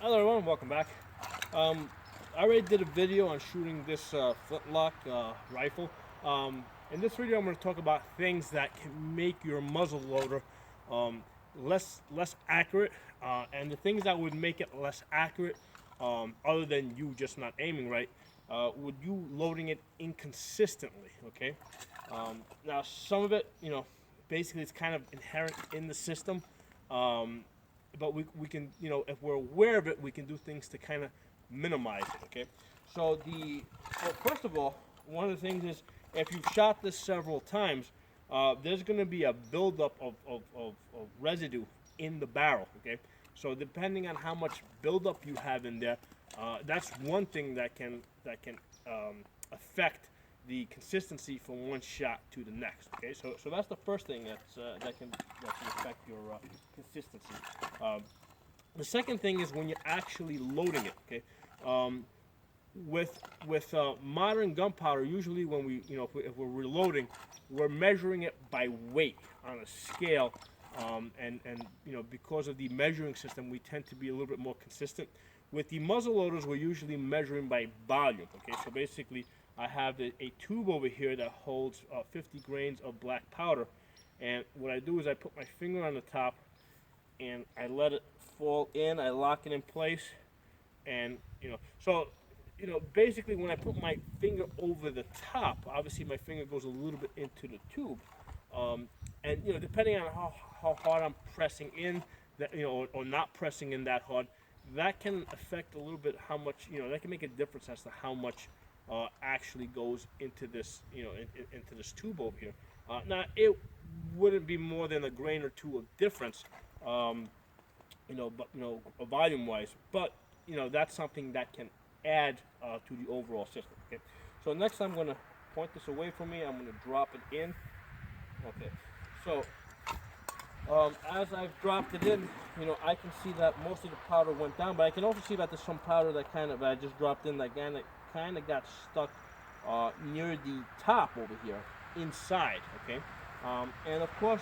Hello everyone, welcome back. I already did a video on shooting this Flintlock rifle. In this video I'm going to talk about things that can make your muzzle loader um, less accurate, and the things that would make it less accurate, other than you just not aiming right, would you loading it inconsistently, okay? Now some of it, basically it's kind of inherent in the system. But we can, if we're aware of it, we can do things to kind of minimize it, okay? Well, first of all, one of the things is if you've shot this several times, there's going to be a buildup of residue in the barrel, okay? So depending on how much buildup you have in there, that's one thing that can affect the consistency from one shot to the next. Okay, so that's the first thing that can affect your consistency. The second thing is when you're actually loading it. Okay, with modern gunpowder, usually when we if we're reloading, we're measuring it by weight on a scale, and because of the measuring system, we tend to be a little bit more consistent. With the muzzle loaders, we're usually measuring by volume. Okay, so basically I have a tube over here that holds 50 grains of black powder, and what I do is I put my finger on the top and I let it fall in. I lock it in place, and basically when I put my finger over the top, obviously my finger goes a little bit into the tube, and depending on how hard I'm pressing in, that or not pressing in that hard, that can affect a little bit how much, that can make a difference as to how much actually goes into this, into this tube over here. Now, it wouldn't be more than a grain or two of difference, but volume-wise. But that's something that can add to the overall system. Okay. So next, I'm going to point this away from me. I'm going to drop it in. Okay. So as I've dropped it in, I can see that most of the powder went down, but I can also see that there's some powder that I just dropped in that kind of got stuck near the top over here, inside. Okay, and of course,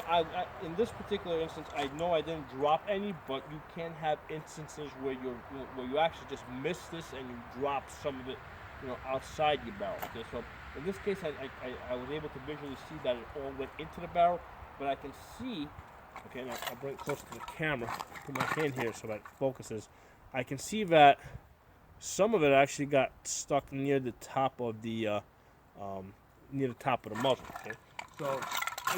I in this particular instance, I know I didn't drop any, but you can have instances where where you actually just miss this and you drop some of it, outside your barrel. Okay, so in this case, I was able to visually see that it all went into the barrel. But I can see, okay, now I'll bring it close to the camera, put my hand here so that it focuses. I can see that some of it actually got stuck near the top of the muzzle. Okay, so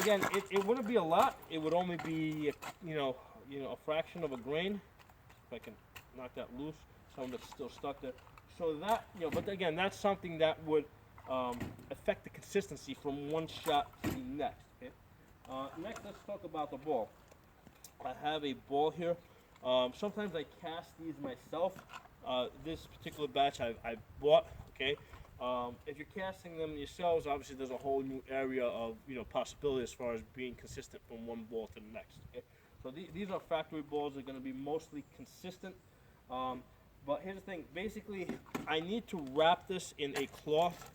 again, it wouldn't be a lot. It would only be a fraction of a grain. If I can knock that loose, some of it's still stuck there. So that but again, that's something that would affect the consistency from one shot to the next. Okay. Next, let's talk about the ball. I have a ball here. Sometimes I cast these myself. This particular batch I bought. Okay. If you're casting them yourselves, obviously there's a whole new area of possibility as far as being consistent from one ball to the next. Okay. So these are factory balls. They're going to be mostly consistent. But here's the thing. Basically, I need to wrap this in a cloth.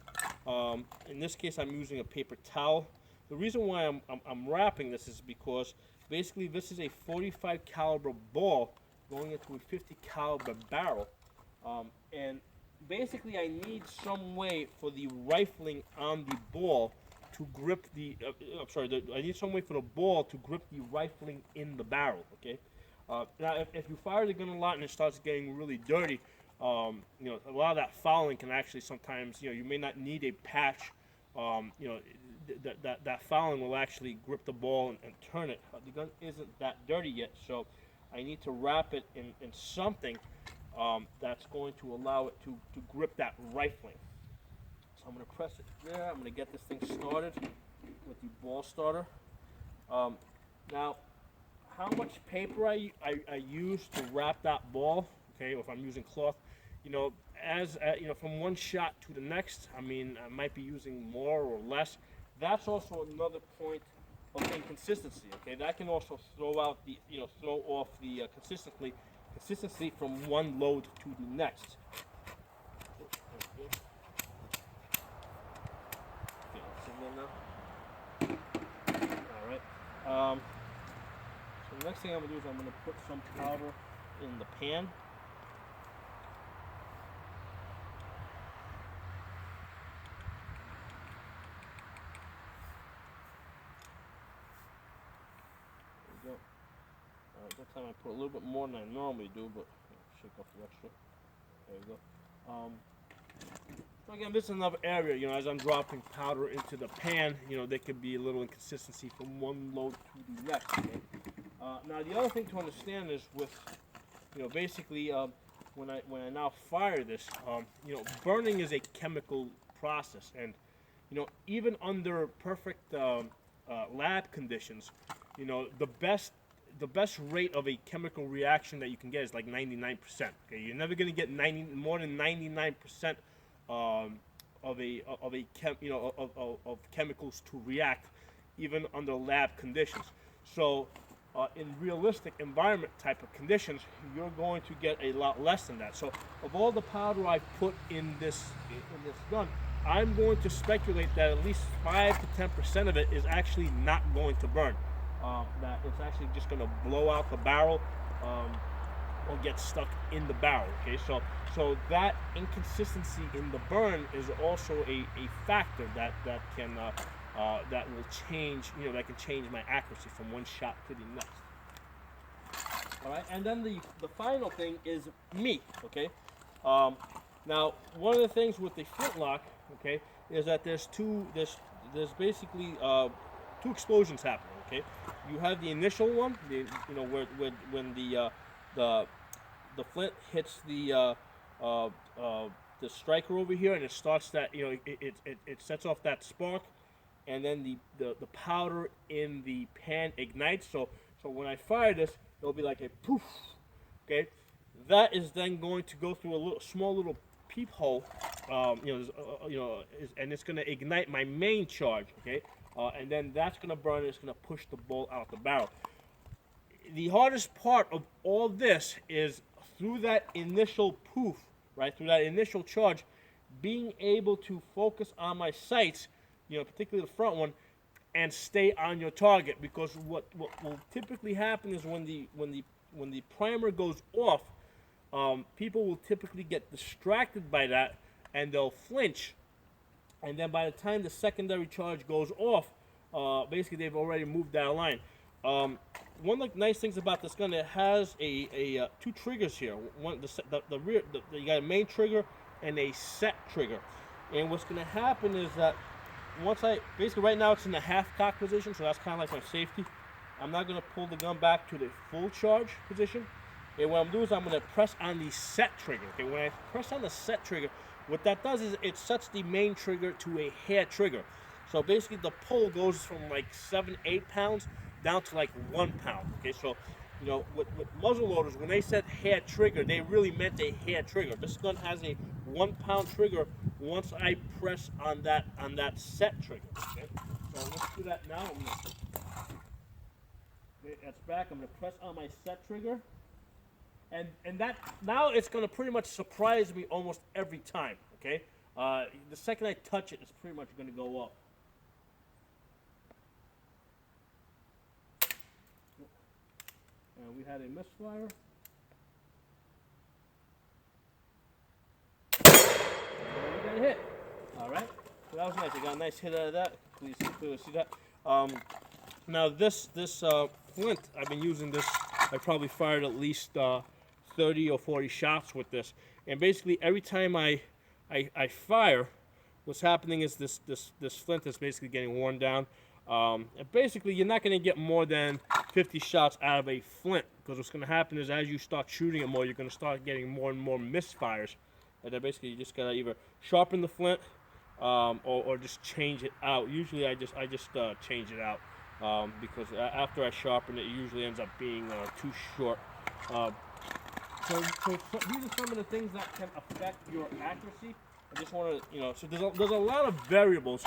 In this case, I'm using a paper towel. The reason why I'm wrapping this is because basically this is a 45 caliber ball going into a 50 caliber barrel, and basically I need some way for the rifling on the ball to grip the. I need some way for the ball to grip the rifling in the barrel. Okay. Now, if you fire the gun a lot and it starts getting really dirty, a lot of that fouling can actually sometimes, you may not need a patch. That fouling will actually grip the ball and turn it. The gun isn't that dirty yet, so I need to wrap it in something that's going to allow it to grip that rifling. So I'm going to press it there. I'm going to get this thing started with the ball starter. Now, how much paper I use to wrap that ball, okay, or if I'm using cloth, from one shot to the next, I might be using more or less. That's also another point of inconsistency. Okay, that can also throw off the consistency from one load to the next. Okay, it's in there now. All right. So the next thing I'm gonna do is I'm gonna put some powder in the pan. There we go. This time I put a little bit more than I normally do, but shake off the extra. There you go. So again, this is another area, you know, as I'm dropping powder into the pan, you know, there could be a little inconsistency from one load to the next. Okay? Now the other thing to understand is with, you know, basically when I now fire this, you know, burning is a chemical process, and you know, even under perfect lab conditions, you know, the best rate of a chemical reaction that you can get is like 99%. Okay, you're never going to get more than 99% of chemicals to react, even under lab conditions. So, in realistic environment type of conditions, you're going to get a lot less than that. So, of all the powder I've put in this gun, I'm going to speculate that at least 5 to 10% of it is actually not going to burn. That it's actually just going to blow out the barrel or get stuck in the barrel. Okay, so that inconsistency in the burn is also a factor that can that will change, you know, that can change my accuracy from one shot to the next. All right, and then the final thing is meat. Okay, now one of the things with the Flintlock, okay, is that there's basically two explosions happening. Okay, you have the initial one, you know, when the flint hits the striker over here, and it starts that, you know, it sets off that spark, and then the powder in the pan ignites. So when I fire this, it'll be like a poof. Okay, that is then going to go through a small little peephole, and it's going to ignite my main charge. Okay. And then that's going to burn, it's going to push the bolt out the barrel. The hardest part of all this is through that initial poof, right, through that initial charge, being able to focus on my sights, you know, particularly the front one, and stay on your target. Because what will typically happen is when the primer goes off, people will typically get distracted by that, and they'll flinch. And then by the time the secondary charge goes off, basically they've already moved that line. One of the nice things about this gun, it has two triggers here. One, the rear, you got a main trigger and a set trigger. And what's going to happen is that basically right now it's in the half cock position, so that's kind of like my safety. I'm not going to pull the gun back to the full charge position. And what I'm doing is I'm going to press on the set trigger. Okay, when I press on the set trigger, what that does is it sets the main trigger to a hair trigger. So basically the pull goes from like 7-8 pounds down to like 1 pound. Okay, so you know, with muzzle loaders, when they said hair trigger, they really meant a hair trigger. This gun has a 1 pound trigger once I press on that set trigger. Okay, so let's do that now. Okay, that's back. I'm going to press on my set trigger. And that, now it's going to pretty much surprise me almost every time, okay? The second I touch it, it's pretty much going to go up. And we had a misfire. And we got a hit. All right. So that was nice. I got a nice hit out of that. Please clearly see that. Now this flint, I've been using this. I probably fired at least 30 or 40 shots with this, and basically every time I fire, what's happening is this flint is basically getting worn down. And basically you're not going to get more than 50 shots out of a flint, because what's going to happen is as you start shooting it more, you're going to start getting more and more misfires, and then basically you just got to either sharpen the flint or just change it out. Usually I just change it out, because after I sharpen it, it usually ends up being too short. So these are some of the things that can affect your accuracy. I just want to, you know, so there's a lot of variables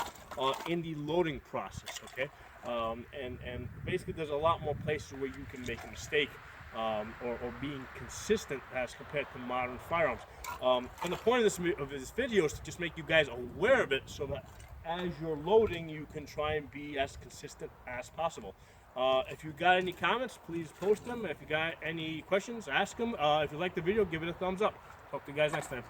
in the loading process, okay? And basically there's a lot more places where you can make a mistake or being consistent as compared to modern firearms. And the point of this video is to just make you guys aware of it, so that as you're loading, you can try and be as consistent as possible. If you got any comments, please post them. If you got any questions, ask them. If you like the video, give it a thumbs up. Talk to you guys next time.